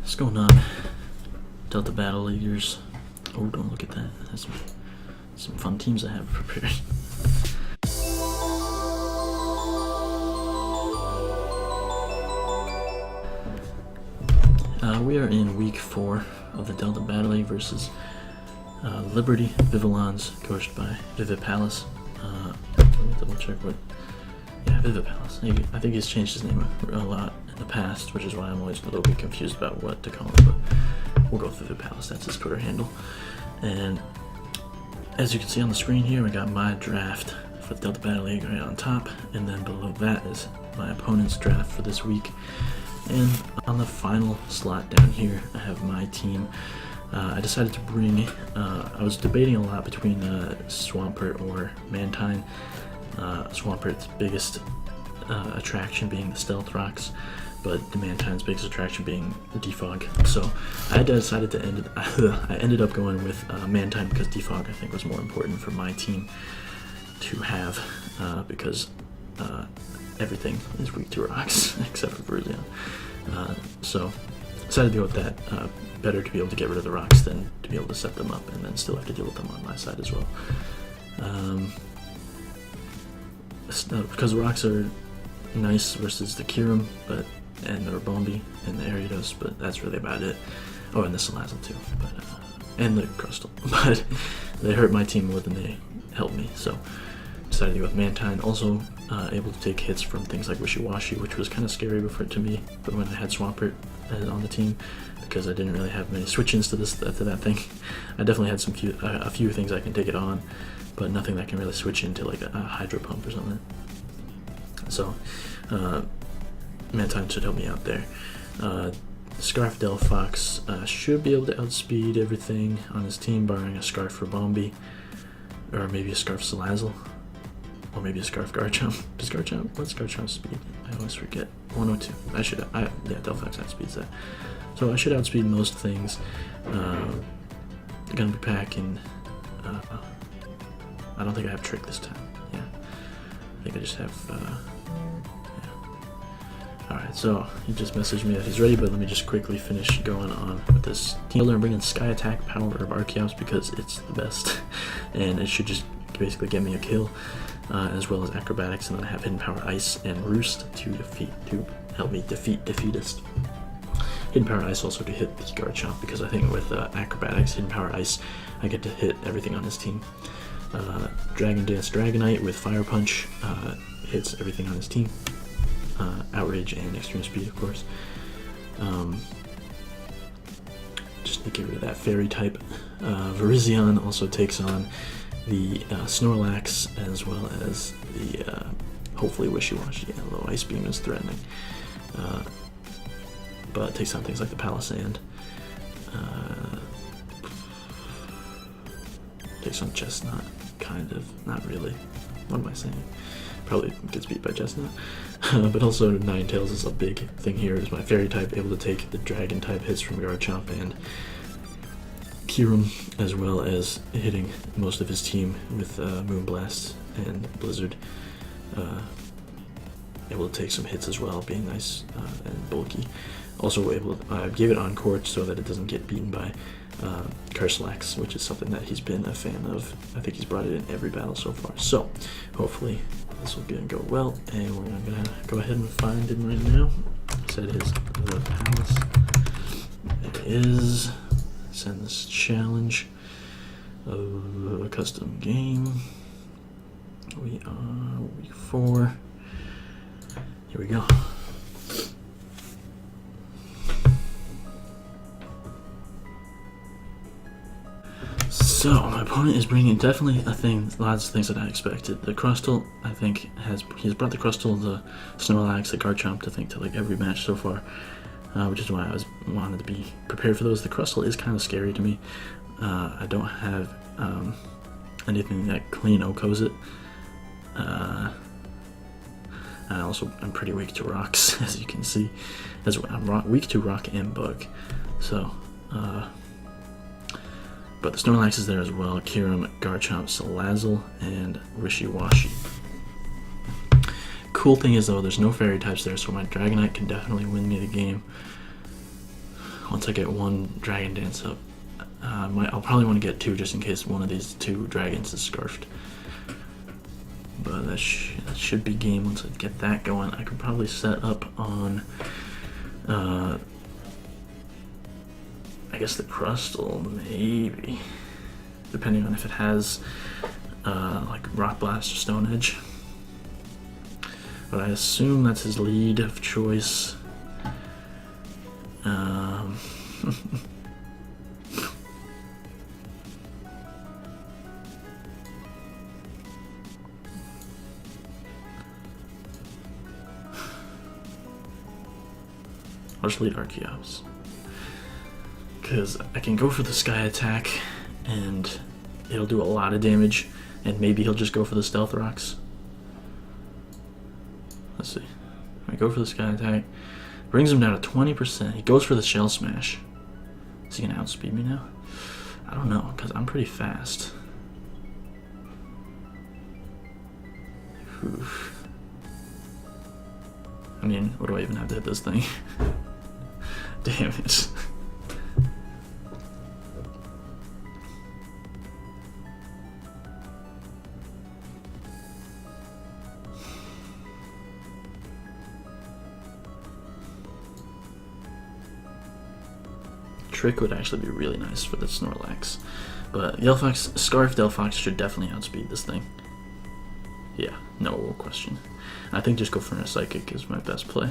What's going on, Delta Battle Leaguers? Oh, don't look at that. That's some fun teams I have prepared. We are in week 4 of the Delta Battle League versus Liberty Vivillons, coached by ViviPalace. Let me double check what. Yeah, ViviPalace. I think he's changed his name a lot in the past, which is why I'm always a little bit confused about what to call him. But we'll go with ViviPalace. That's his Twitter handle. And as you can see on the screen here, we got my draft for the Delta Battle League right on top, and then below that is my opponent's draft for this week. And on the final slot down here, I have my team. I decided to bring, I was debating a lot between Swampert or Mantine. Swampert's biggest attraction being the Stealth Rocks, but the Mantine's biggest attraction being the Defog. So I decided to I ended up going with Mantine because Defog I think was more important for my team to have, because everything is weak to rocks except for Vivillons. So decided to go with that. Better to be able to get rid of the rocks than to be able to set them up and then still have to deal with them on my side as well. Because the rocks are nice versus the Kirim, and the Bombi and the Ariados, but that's really about it. Oh, and the Salazzle too, but and the Crustal, but they hurt my team more than they helped me. So decided to go with Mantine. Also able to take hits from things like Wishy-Washy, which was kind of scary before to me, but when I had Swampert on the team, because I didn't really have many switch-ins to that thing. I definitely had a few things I can take it on, but nothing that can really switch into like a Hydro Pump or something. So Mantine should help me out there. Scarf Delphox should be able to outspeed everything on his team, barring a Scarf for Bombi, or maybe a Scarf Salazzle, or maybe a Scarf Garchomp. Does Garchomp? What's Garchomp's speed? I always forget. 102. Yeah, Delphox outspeeds that. So I should outspeed most things. Gonna be packing. I don't think I have Trick this time. Yeah, I think I just have. Yeah. All right. So he just messaged me that he's ready, but let me just quickly finish going on with this team builder and bring in Sky Attack Power of Archeops because it's the best, and it should just basically get me a kill, as well as Acrobatics, and then I have Hidden Power Ice and Roost to help me defeat Defeatist. Hidden Power Ice also to hit the Garchomp, because I think with Acrobatics, Hidden Power Ice, I get to hit everything on his team. Dragon Dance Dragonite with Fire Punch hits everything on his team. Outrage and Extreme Speed, of course. Just to get rid of that Fairy type. Virizion also takes on the Snorlax, as well as the hopefully Wishy-Washy, although Ice Beam is threatening. But it takes on things like the Palisand. Takes on Chestnut, kind of. Not really. What am I saying? Probably gets beat by Chestnut. But also Ninetales is a big thing here. Is my Fairy type able to take the Dragon type hits from Garchomp and Kirim, as well as hitting most of his team with Moonblast and Blizzard. Able to take some hits as well, being nice and bulky. Also able to give it Encore so that it doesn't get beaten by Curslax, which is something that he's been a fan of. I think he's brought it in every battle so far. So hopefully this will go well, and we're gonna go ahead and find him right now. Said it is the Palace. It is. Send this challenge of a custom game. We are week 4. Here we go. So my opponent is bringing definitely lots of things that I expected. The Crustal, I think, he's brought the Crustal, the Snorlax, the Garchomp to like every match so far, which is why I wanted to be prepared for those. The Crustal is kind of scary to me. I don't have anything that clean OHKOs it. I'm pretty weak to rocks, as you can see. I'm weak to rock and bug. So, but the Snorlax is there as well. Kirim, Garchomp, Salazzle, and Wishy-Washy. Cool thing is though, there's no Fairy types there, so my Dragonite can definitely win me the game. once I get one Dragon Dance up. I'll probably want to get two just in case one of these two dragons is scarfed. But that should be game once I get that going. I could probably set up on, I guess the Crustal, maybe. Depending on if it has like Rock Blast or Stone Edge. But I assume that's his lead of choice. I'll just lead Archeops. Because I can go for the Sky Attack and it'll do a lot of damage, and maybe he'll just go for the Stealth Rocks. Let's see. I go for the Sky Attack. Brings him down to 20%. He goes for the Shell Smash. Is he going to outspeed me now? I don't know, because I'm pretty fast. Oof. I mean, what do I even have to hit this thing? Damn it. Trick would actually be really nice for the Snorlax. But Delphox, Scarf Delphox should definitely outspeed this thing. Yeah, no question. I think just go for a Psychic is my best play.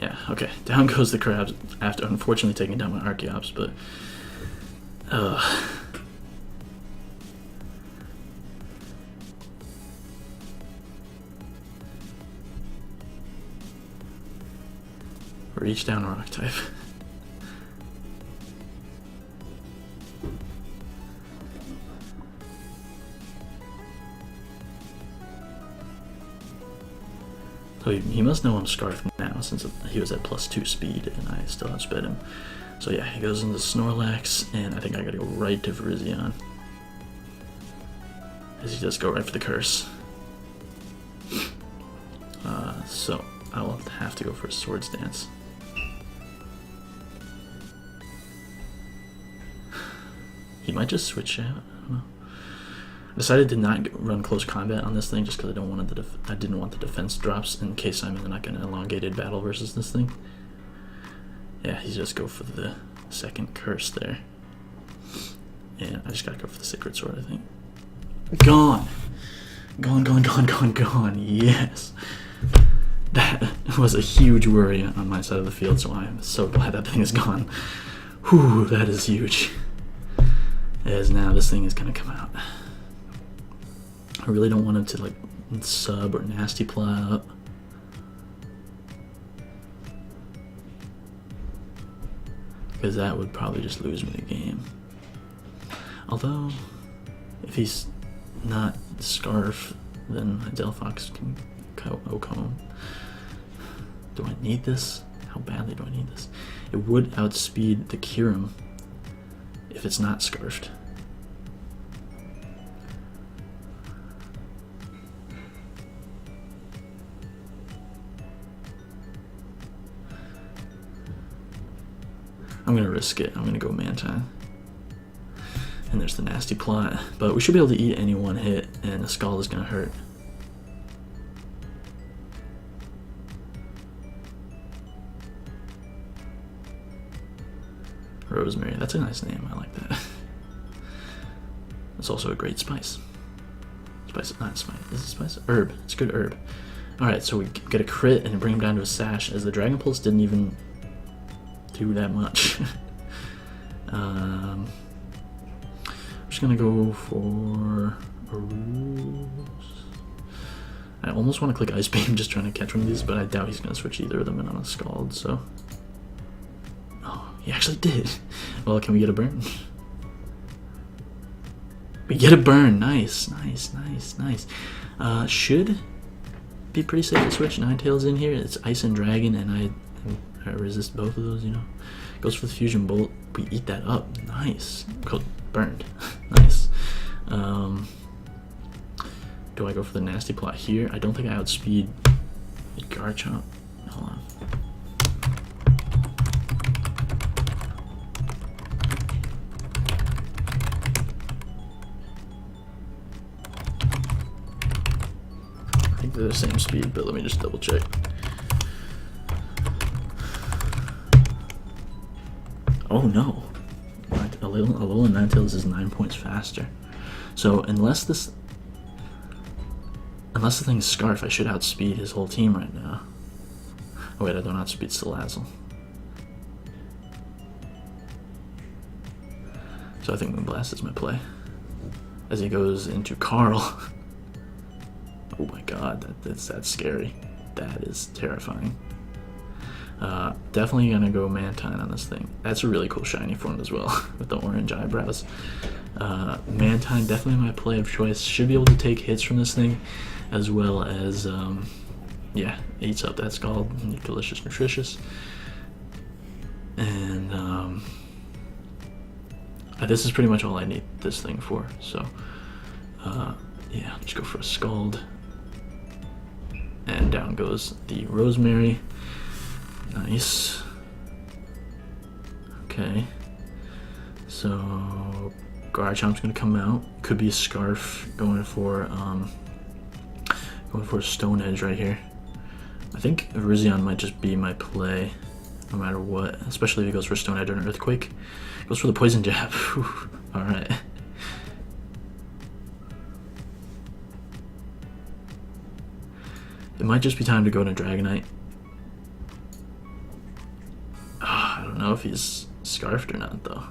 Yeah, okay. Down goes the Crabs after unfortunately taking down my Archeops, but reach down Rock type. So he must know I'm Scarfed now since he was at +2 speed and I still outsped him. So yeah, he goes into Snorlax and I think I gotta go right to Virizion. As he does go right for the Curse. So I'll have to go for a Swords Dance. He might just switch out. I don't know. I decided to not run close combat on this thing just because I didn't want the defense drops in case I'm in like an elongated battle versus this thing. Yeah, he just go for the second Curse there, and I just gotta go for the Sacred Sword. I think. Gone. Yes. That was a huge worry on my side of the field, so I'm so glad that thing is gone. Whew, that is huge. As now this thing is gonna come out. I really don't want him to like sub or nasty ply up. Because that would probably just lose me the game. Although, if he's not Scarf, then Delphox can Ocone. Do I need this? How badly do I need this? It would outspeed the Kyurem if it's not Scarfed. I'm gonna risk it. I'm gonna go Mantine. And there's the nasty plot. But we should be able to eat any one hit, and the Skull is gonna hurt. Rosemary, that's a nice name. I like that. It's also a great spice. Spice, not spice. Is it spice? Herb. It's a good herb. Alright, so we get a crit and bring him down to a sash, as the Dragon Pulse didn't even do that much. I'm just gonna go for a Ruse. I almost want to click Ice Beam just trying to catch one of these, but I doubt he's gonna switch either of them in on a Scald, so. Oh, he actually did. Well, can we get a burn? We get a burn. Nice. Should be pretty safe to switch. Ninetales in here. It's Ice and Dragon, and I resist both of those, you know. Goes for the Fusion Bolt. We eat that up. Nice. Burned. Nice. Do I go for the nasty plot here? I don't think I outspeed Garchomp. Hold on. they're the same speed, but let me just double check. Oh no, Alolan Ninetales is 9 points faster. So unless the thing's Scarf, I should outspeed his whole team right now. Oh wait, I don't outspeed Salazzle. So I think Moonblast is my play. As he goes into Carl. Oh my god, that's scary. That is terrifying. Definitely gonna go Mantine on this thing. That's a really cool shiny form as well, with the orange eyebrows. Mantine, definitely my play of choice. Should be able to take hits from this thing, as well as, yeah, eats up that Scald, delicious, nutritious. And, this is pretty much all I need this thing for, so, yeah, just go for a Scald. And down goes the Rosemary. Nice. Okay. So Garchomp's gonna come out. Could be a Scarf, going for a Stone Edge right here. I think Virizion might just be my play, no matter what. Especially if he goes for Stone Edge or an Earthquake. Goes for the Poison Jab. All right. It might just be time to go to Dragonite. I don't know if he's Scarfed or not, though.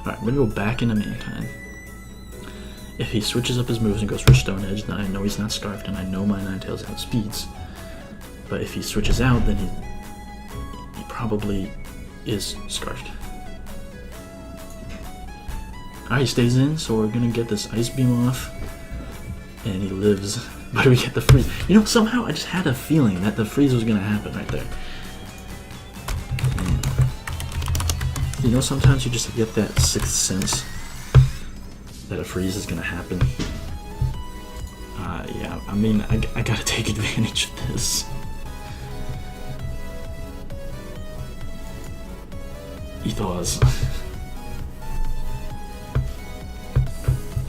Alright, I'm gonna go back into Mantine. If he switches up his moves and goes for Stone Edge, then I know he's not Scarfed and I know my Ninetales outspeeds. But if he switches out, then he probably is Scarfed. Alright, he stays in, so we're gonna get this Ice Beam off. And he lives. But we get the freeze. You know, somehow I just had a feeling that the freeze was gonna happen right there. You know, sometimes you just get that sixth sense that a freeze is gonna happen. Yeah, I mean, I gotta take advantage of this. He thaws.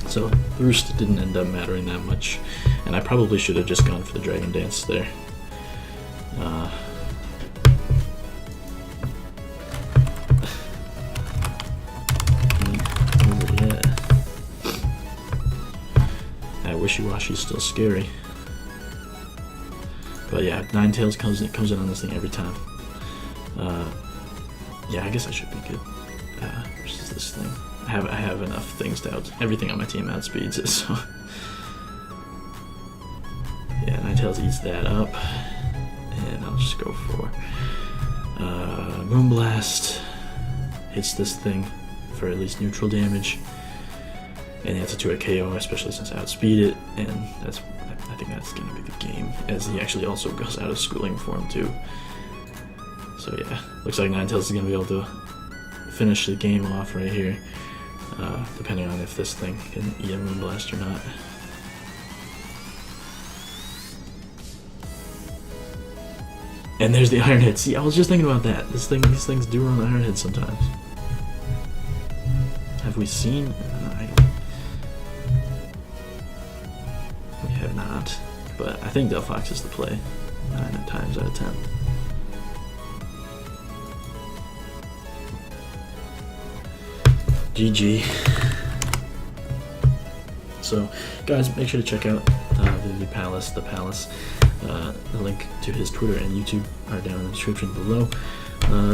So, the Roost didn't end up mattering that much, and I probably should have just gone for the Dragon Dance there. Wishy-washy's still scary. But yeah, Ninetales comes in on this thing every time. Yeah, I guess I should be good versus this thing. I have enough things to everything on my team outspeeds it, so yeah, Ninetales eats that up, and I'll just go for Moonblast. Hits this thing for at least neutral damage. And he has to do a KO, especially since I outspeed it, and I think that's gonna be the game, as he actually also goes out of schooling form too. So yeah, looks like Ninetales is gonna be able to finish the game off right here, depending on if this thing can eat a Moonblast or not. And there's the Iron Head. See, I was just thinking about that. These things do run Iron Head sometimes. Have we seen? We have not, but I think Delphox is the play 9 times out of 10. GG. So, guys, make sure to check out ViviPalace, the Palace. The link to his Twitter and YouTube are down in the description below.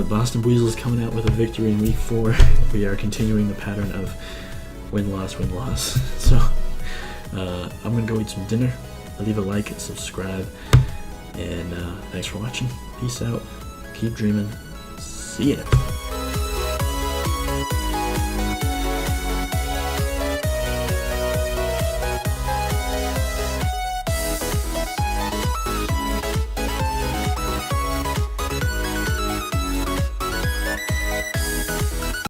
Boston Buizels is coming out with a victory in week 4. We are continuing the pattern of win-loss, win-loss. So, I'm gonna go eat some dinner. Leave a like and subscribe. And thanks for watching. Peace out. Keep dreaming. See ya.